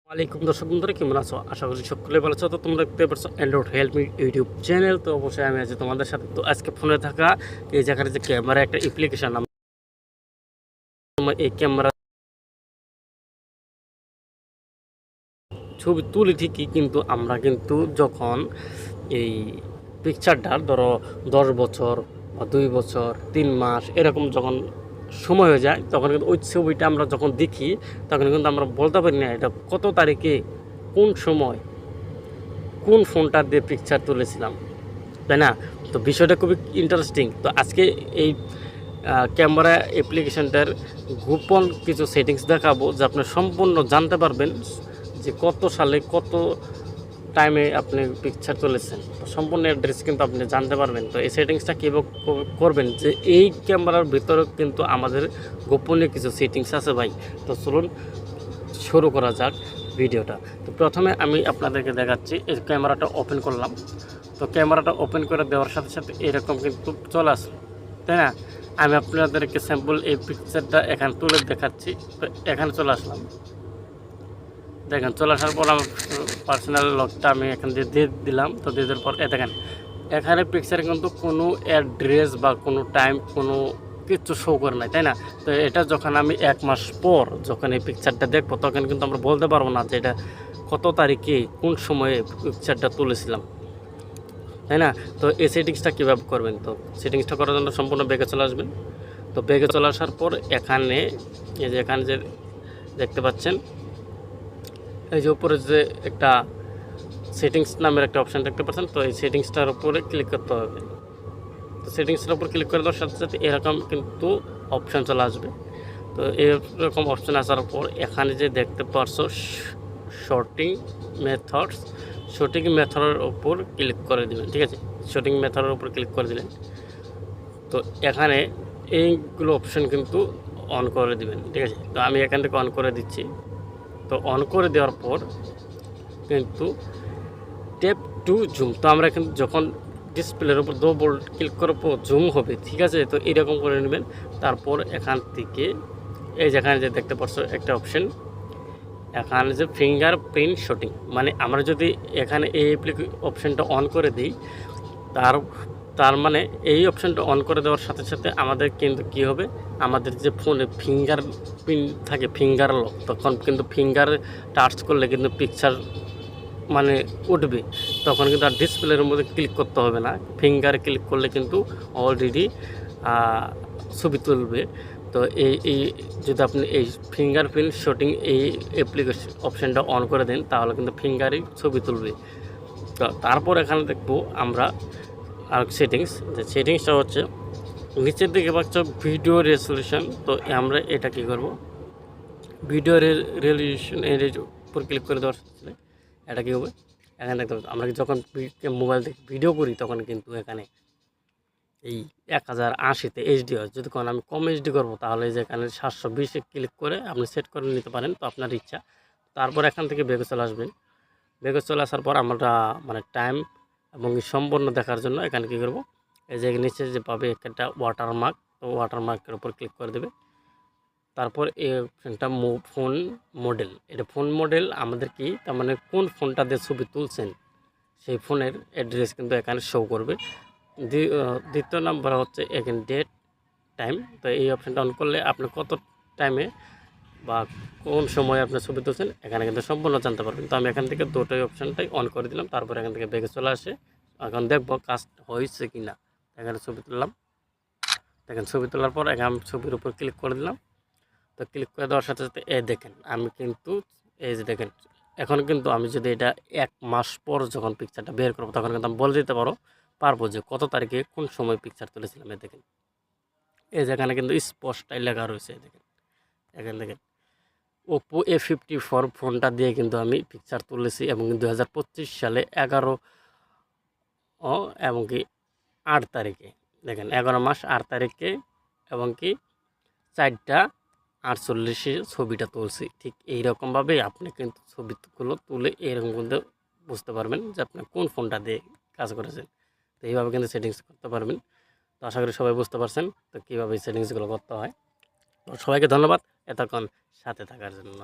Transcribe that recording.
ওয়ালাইকুম দর্শক বন্ধুরা, কেমন আছো? আশা করি সকলে ভালো আছো। তো তোমরা দেখতে পাচ্ছ Android help me YouTube channel. তো অবশ্যই আমি আছি তোমাদের সাথে। তো আজকে ফোনে থাকা এই জায়গায় যে ক্যামেরা একটা অ্যাপ্লিকেশন, এই ক্যামেরা ছবি তুলি ঠিকই, কিন্তু আমরা কিন্তু যখন এই পিকচারটা ধরো 10 বছর বা 2 বছর 3 মাস এরকম যখন সময় হয়ে যায়, তখন কিন্তু ওই ছবিটা আমরা যখন দেখি, তখন কিন্তু আমরা বলতে পারি না এটা কত তারিখে, কোন সময়, কোন ফোনটা দিয়ে পিকচার তুলেছিলাম, তাই না? তো বিষয়টা খুবই ইন্টারেস্টিং। তো আজকে এই ক্যামেরা অ্যাপ্লিকেশনটার গোপন কিছু সেটিংস দেখাবো, যে আপনি সম্পূর্ণ জানতে পারবেন যে কত সালে কত টাইমে আপনি পিকচার তুলেছেন। তো সম্পূর্ণ অ্যাড্রেস কিন্তু আপনি জানতে পারবেন। তো এই সেটিংসটা কীভাবে করবেন, যে এই ক্যামেরার ভিতরে কিন্তু আমাদের গোপনীয় কিছু সেটিংস আছে ভাই। তো চলুন শুরু করা যাক ভিডিওটা। তো প্রথমে আমি আপনাদেরকে দেখাচ্ছি, এই ক্যামেরাটা ওপেন করলাম। তো ক্যামেরাটা ওপেন করে দেওয়ার সাথে সাথে এরকম কিন্তু চলে আসলো, তাই না? আমি আপনাদেরকে স্যাম্পল এই পিকচারটা এখানে তুলে দেখাচ্ছি। তো এখানে চলে আসলাম, দেখেন চলে আসার পর আমার পার্সোনাল লকটা আমি এখান দিয়ে দিলাম। তো দিয়ে দেওয়ার পর দেখেন এখানে পিকচারে কিন্তু কোনো অ্যাড্রেস বা কোনো টাইম কোনো কিছু শো করে নাই, তাই না? তো এটা যখন আমি 1 মাস পর যখন এই পিকচারটা দেখবো, তখন কিন্তু আমরা বলতে পারবো না যে এটা কত তারিখে কোন সময়ে পিকচারটা তুলেছিলাম, তাই না? তো এই সেটিংসটা কীভাবে করবেন? তো সেটিংসটা করার জন্য সম্পূর্ণ ব্যাগে চলে আসবেন। তো ব্যাগে চলে আসার পর এখানে এই যে এখানে যে দেখতে পাচ্ছেন, এই যে উপরে যে একটা সেটিংস নামের একটা অপশান দেখতে পাচ্ছেন, তো এই সেটিংসটার উপরে ক্লিক করতে হবে। তো সেটিংসটার উপর ক্লিক করে দেওয়ার সাথে সাথে এরকম কিন্তু অপশান চলে আসবে। তো এরকম অপশান আসার পর এখানে যে দেখতে পারছো শর্টিং মেথডের উপর ক্লিক করে দেবেন, ঠিক আছে? শর্টিং মেথডের উপর ক্লিক করে দিলেন। তো এখানে এইগুলো অপশান কিন্তু অন করে দিবেন, ঠিক আছে? তো আমি এখান থেকে অন করে দিচ্ছি। তো অন করে দেওয়ার পর কিন্তু ট্যাপ টু জুম, তো আমরা কিন্তু যখন ডিসপ্লের উপর ডবল ক্লিক করার পর জুম হবে, ঠিক আছে? তো এরকম করে নেবেন। তারপর এখান থেকে এই যেখানে যে দেখতে পাচ্ছ একটা অপশান, এখানে যে ফিঙ্গারপ্রিন্ট শুটিং, মানে আমরা যদি এখানে এই অপশানটা অন করে দিই, তার মানে এই অপশানটা অন করে দেওয়ার সাথে সাথে আমাদের কিন্তু কী হবে, আমাদের যে ফোনে ফিঙ্গার প্রিন্ট থাকে, ফিঙ্গার লক, তখন কিন্তু ফিঙ্গার টাচ করলে কিন্তু পিকচার মানে উঠবে। তখন কিন্তু আর ডিসপ্লের মধ্যে ক্লিক করতে হবে না, ফিঙ্গার ক্লিক করলে কিন্তু অলরেডি ছবি তুলবে। তো এই যদি আপনি এই ফিঙ্গারপ্রিন্ট শুটিং এই অ্যাপ্লিকেশন অপশানটা অন করে দেন, তাহলে কিন্তু ফিঙ্গারই ছবি তুলবে। তো তারপর এখানে দেখবো আমরা আর সেটিংসটা হচ্ছে নিচের দিকে পাচ্ছ ভিডিও রেজলিউশন। তো আমরা এটা কী করব, ভিডিও রেজলিউশন এর উপর ক্লিক করে দেওয়ার সাথে এটা কী হবে, এখানে দেখতে পাচ্ছি আমরা যখন মোবাইল থেকে ভিডিও করি, তখন কিন্তু এখানে এই 1080-তে এইচডি হয়। যদি কোনো আমি কম এইচডি করবো, তাহলে যে এখানে 720-এ ক্লিক করে আপনি সেট করে নিতে পারেন, তো আপনার ইচ্ছা। তারপর এখান থেকে বেগে চলে আসবেন। বেগে চলে আসার পর আমরা মানে টাইম এবং সম্পূর্ণ দেখার জন্য এখানে কী করবো, এই যে নিচে যে পাবে একটা ওয়াটারমার্ক, তো ওয়াটারমার্কের উপর ক্লিক করে দেবে। তারপর এই অপশানটা ফোন মডেল, এটা ফোন মডেল আমাদের কি, তার মানে কোন ফোনটা দিয়ে ছবি তুলছেন সেই ফোনের অ্যাড্রেস কিন্তু এখানে শো করবে। দ্বিতীয় নাম্বার হচ্ছে এখানে ডেট টাইম। তো এই অপশানটা অন করলে আপনি কত টাইমে বা কোন সময় আপনার ছবি তুলছেন এখানে কিন্তু সম্পূর্ণ জানতে পারবেন। তো আমি এখান থেকে দুটোই অপশানটাই অন করে দিলাম। তারপর এখান থেকে ব্যাগে চলে আসে, এখন দেখবো কাজ হয়েছে কি না। এখানে ছবি তুললাম, দেখেন ছবি তোলার পর এখানে আমি ছবির উপর ক্লিক করে দিলাম। তো ক্লিক করে দেওয়ার সাথে সাথে দেখেন আমি কিন্তু এই যে দেখেন, এখন কিন্তু আমি যদি এটা 1 মাস পর যখন পিকচারটা বের করবো, তখন কিন্তু আমি বলে দিতে পারবো যে কত তারিখে কোন সময় পিকচার তুলেছিলাম। দেখেন এই যেখানে কিন্তু স্পষ্টই লেখা রয়েছে, দেখেন এখানে দেখেন ওপো A54 ফোনটা দিয়ে কিন্তু আমি পিকচার তুলেছি, এবং 2025 সালে 11 এবং কি 8 তারিখে, দেখেন 11 মাস 8 তারিখে এবং কি 4:48 ছবিটা তুলছি। ঠিক এইরকমভাবেই আপনি কিন্তু ছবিগুলো তুলে এরকম কিন্তু বুঝতে পারবেন যে আপনি কোন ফোনটা দিয়ে কাজ করেছেন। তো এইভাবে কিন্তু সেটিংস করতে পারবেন। তো আশা করি সবাই বুঝতে পারছেন তো কীভাবে সেটিংসগুলো করতে হয়। তো সবাইকে ধন্যবাদ এতক্ষণ সাথে থাকার জন্য।